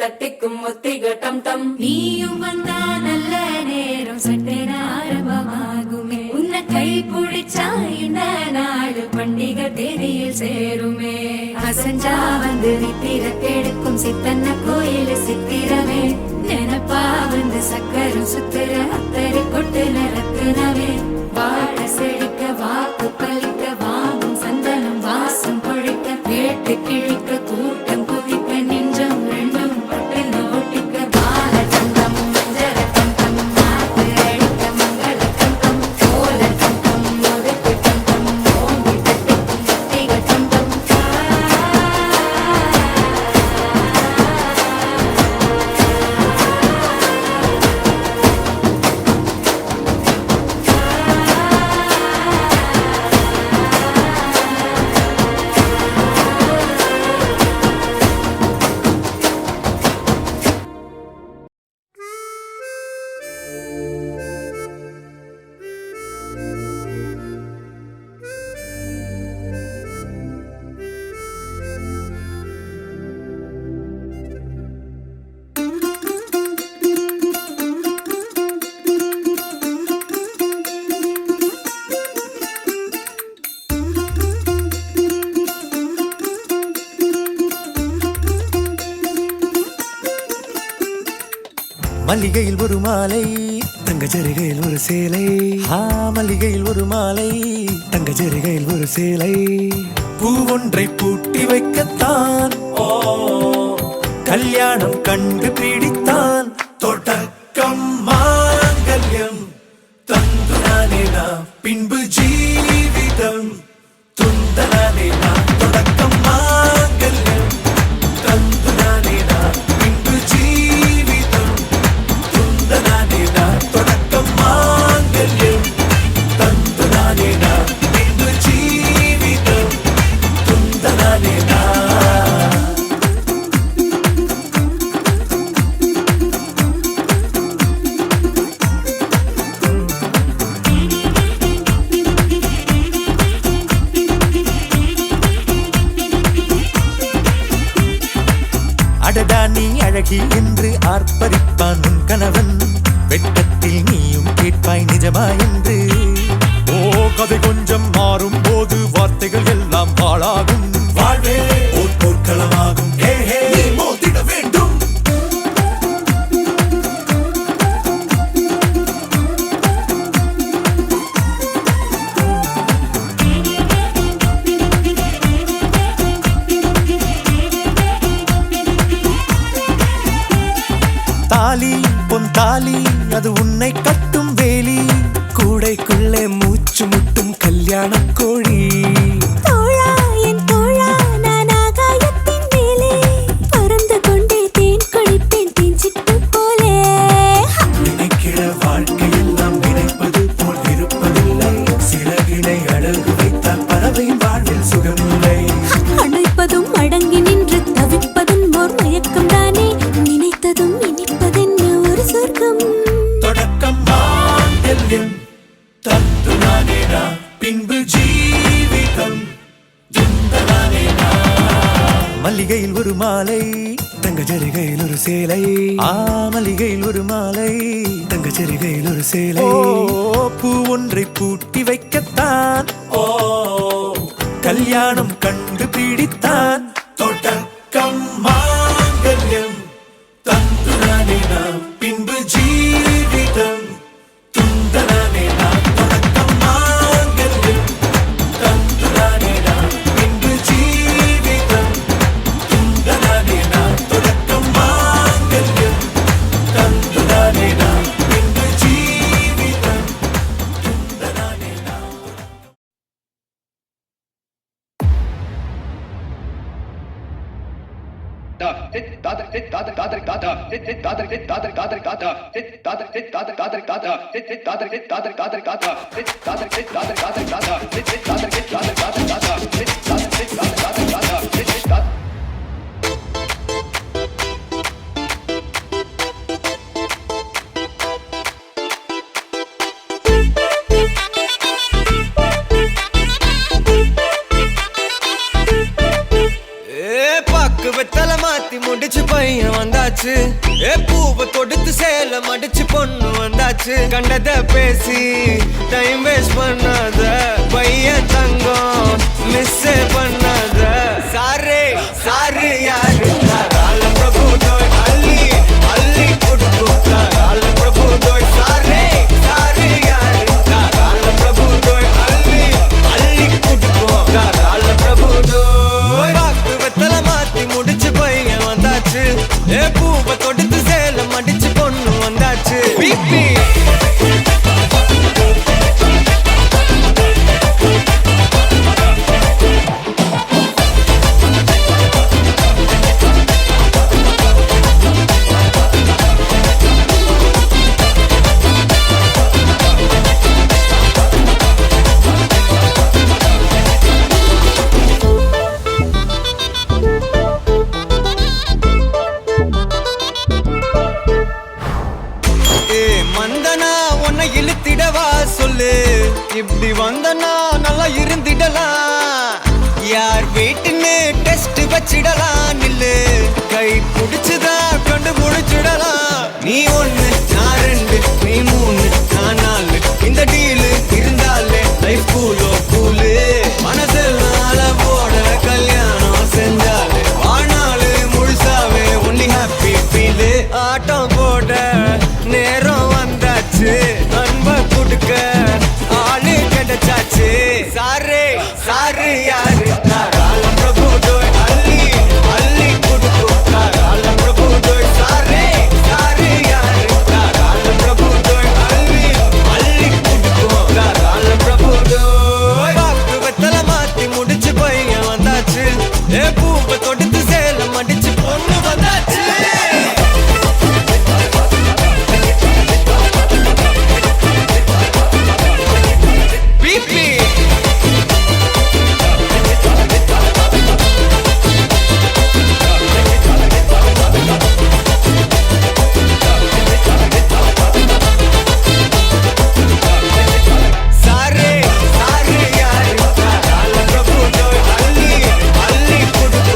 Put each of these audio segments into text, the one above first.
தட்டிக்கும் ஒத்திக டம் டம். நீயும் வந்தா நல்ல நேரம் சட்டென ஆரம்பமாகுமே. உன்னை கை பிடிச்சா இந்த நாடு பண்டிகை தேதியில் சேருமே. அசஞ்சா வந்து நித்திர கெடுக்கும் சித்தன்ன கோயில் சித்திரமே. நினப்பா வந்து சக்கரம் சுத்திர அத்தரை கொட்டுல ரத்தினமே. வாழ செழிக்க வாக்கு பலிக்க வாங்கும் சந்தனம் வாசம் பொழிக்க கேட்டு கிழிக்க கூட்டம் குதிக்க நெஞ்சம் ரெண்டும் பட்டுன்னு ஒட்டிக்க பால தந்தம் மஞ்சர தந்தம் மாத்து அடிக்க மங்கள தந்தம் கோல தந்தம் ஒதுக்கு தந்தம் ஓங்கி தட்டிக்கும் ஒத்திக தந்தம். மல்லிகையில் ஒரு மாலை தங்க ஜரிகையில் ஒரு சேலை. மல்லிகையில் ஒரு மாலை தங்க ஜரிகையில் ஒரு சேலை. பூ ஒன்றை பூட்டி வைக்கத்தான் கல்யாணம் கண்டு பிடித்தான். தொடக்கம் மாங்கல்யம் தந்து நானே நாம் பின்பு ஜீவிதம் துந்தனானே நாம். தொடக்கம் மாங்கல்யம் தந்து நானே நாம் பின்பு ஜீவிதம் துந்தனானே நாம். தொடக்கம் மாங்கல்யம் தந்து நானே நாம் பின்பு ஜீவிதம் துந்தனானே நாம். அடடா நீ அழகி என்று ஆர்ப்பரிப்பான் உன் கணவன். வெட்டத்தில் நீயும் கேட்பாய் நிஜமா என்று. கதை கொஞ்சம் மாறும் போது வார்த்தைகள் எல்லாம் பாழாகும். வாழ்வே ஓர் போர்க்களமாகும். மோதிட வேண்டும். கட்டும் தாலி அது உன்னை கட்டும் வேலி கூடைக்குள்ளே மூச்சு முட்டும் கல்யாண கோழி தோழா என் தோழா நான் ஆகாயத்தின் மேலே பறந்து கொண்டே தேன் குடிப்பேன் தேஞ்சிட்டு போலே நினைக்கிற வாழ்க்கையெல்லாம் நினைப்பது போல் இருப்பதில்லை சிறகினை அழகு வைத்தால் பறவையின் வாழ்வில் சுகமில்லை அணைப்பதும் அடங்கி நின்று தவிப்பதும் ஓர் மயக்கம் தானே நினைத்ததும் இனிப்பதென்ன ஒரு சொர்க்கம் தொடக்கம் மாங்கல்யம் தத்துனானேனா பின்பு ஜீவிதம் துந்தனானேனா மல்லிகையில் ஒரு மாலை தங்க ஜரிகையில் ஒரு சேலை மல்லிகையில் ஒரு மாலை தங்க ஜரிகையில் ஒரு சேலை பூ ஒன்றை பூட்டி வைக்கத்தான் கல்யாணம் கண்டு பிடித்தான் தொடக்கம் மாங்கல்யம் தந்துனானேனா பின்பு ஜீவிதம் துந்தனானேனா தொடக்கம் மாங்கல்யம் தந்துனானேனா பின்பு ஜீவிதம் துந்தனானேனா தொடக்கம் மாங்கல்யம் தந்துனானேனா பின்பு ஜீவிதம் துந்தனானேனா வெத்தலை மாத்தி முடிச்சு பையன் வந்தாச்சு பூவை தொடுத்து சேல மடிச்சு பொண்ணு வந்தாச்சு கண்டத பேசி டைம் வேஸ்ட் பண்ணாத பையன் தங்கம் மிஸ் பண்ணாத சாரே சாரு யாரு பிரபு தோய் அள்ளி அள்ளி கொடுத்து பிரபு தோய் சாரே சாரு யாரு பிரபு தோய் அள்ளி அள்ளி கொடுத்து பிரபு தோய் வெத்தலை மாத்தி முடிச்சு பையன் வந்தாச்சு பூவை தொடுத்து சேல மடிச்சு பொண்ணு வந்தாச்சு பிபி மந்தனா உன்னை இழுத்திடவா சொல்லு இப்படி வந்தனா நல்லா இருந்திடலாம் யார் வீட்டுன்னு டெஸ்ட் வச்சிடலாம் நில்லு கை பிடிச்சுதா கண்டு முடிச்சிடலாம் நீ ஒண்ணு நான் ரெண்டு நீ மூணு நான் நாலு இந்த டீலு இருந்தாலே லைஃப் கூலோ கூலு மனசெல்லாம் போட கல்யாணம் செஞ்சாலே ஆனாலு முழுசாவே ஒன்லி ஹாப்பி ஃபீலு ஆட்டம் போட நேரம் வந்தாச்சு அன்ப கொடுக்க ஆளு கிடைச்சாச்சு சாரே சாரு யாரு பிரபு தோய் அள்ளி அள்ளி கொடுத்து பிரபு தோய் சாரே சாரு யாரு பிரபு தோய் அள்ளி அள்ளி கொடுத்து பிரபு தோய் வெத்தலை மாத்தி முடிச்சு பையன் வந்தாச்சு பூவை தொடுத்து சேல மடிச்சு பொண்ணு வந்தாச்சு சாரே சாரு யாரு பிரபு தோய் அள்ளி அள்ளி கொடுத்து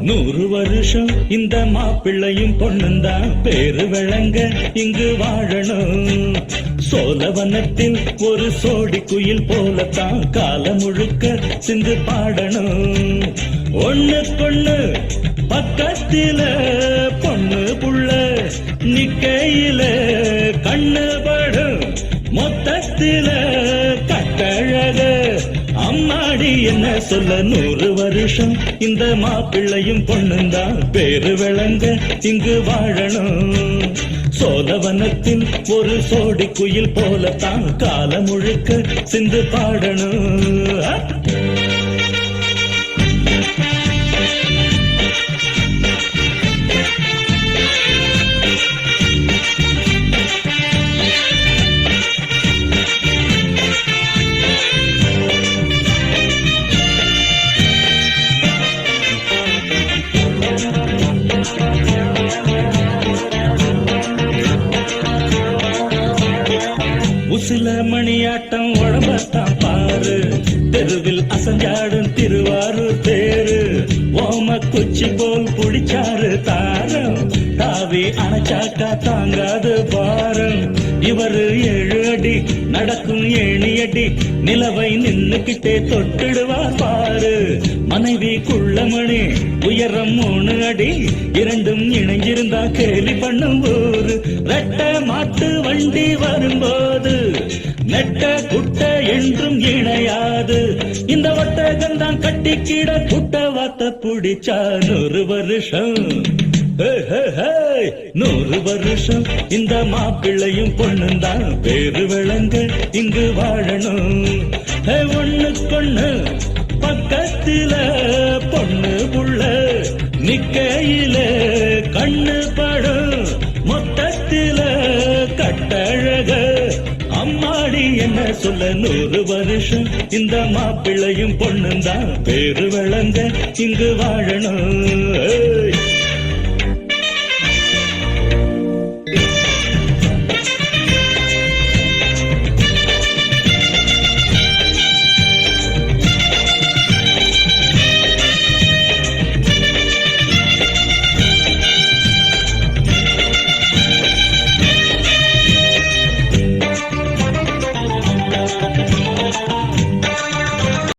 100 வருஷம் இந்த மாப்பிள்ளையும் பொண்ணுந்தான் பேரு விளங்க இங்கு வாழணும். சோழவனத்தில் ஒரு சோடி குயில் போலத்தான் காலம் முழுக்க சிந்து பாடணும். ஒண்ணுக்கொண்ணு பக்கத்தில பொண்ணு புள்ள நிக்கையில கண்ணு படும் மொத்தத்தில கட்டழக அம்மாடி என்ன சொல்ல 100 வருஷம் இந்த மாப்பிள்ளையும் பொண்ணுந்தான் பேரு விளங்க இங்கு வாழணும். சோழவனத்தில் ஒரு சோடி குயில் போலத்தான் காலம் முழுக்க சிந்து பாடணும். உசில மணியாட்டம் உடம்பத்தான் பாரு, தெருவில் அசஞ்சாடும் திருவாரூர் தேரு. ஓம குச்சி போல் புடிச்சாரு தாரம், தாவி அணைச்சாக்கா தாங்காது பாரம். இவரு 7 அடி நடக்கும் ஏணியடி, நிலவை நின்னுக்கிட்டே தொட்டுடுவார் பாரு. மனைவி குள்ளமணி உயரம் 3 அடி, இரண்டும் இணைஞ்சிருந்தா கேலி பண்ணும் ஊரு. ரெட்ட மாட்டு வண்டி வரும்போது நெட்ட குட்ட என்றும் இணையாது. இந்த ஒட்டகந்தான் கட்டிக்கிட குட்ட வாத்த புடிச்சா 100 வருஷம். 100 வருஷம் இந்த மாப்பிள்ளையும் பொண்ணுந்தான் பேரு விளங்க இங்கு வாழணும். ஒண்ணுக்கொண்ணு பக்கத்தில பொண்ணு புள்ள நிக்கையில கண்ணு படும் மொத்தத்தில கட்டழக அம்மாடி என்ன சொல்ல 100 வருஷம் இந்த மாப்பிள்ளையும் பொண்ணுந்தான் பேரு விளங்க இங்கு வாழணும்.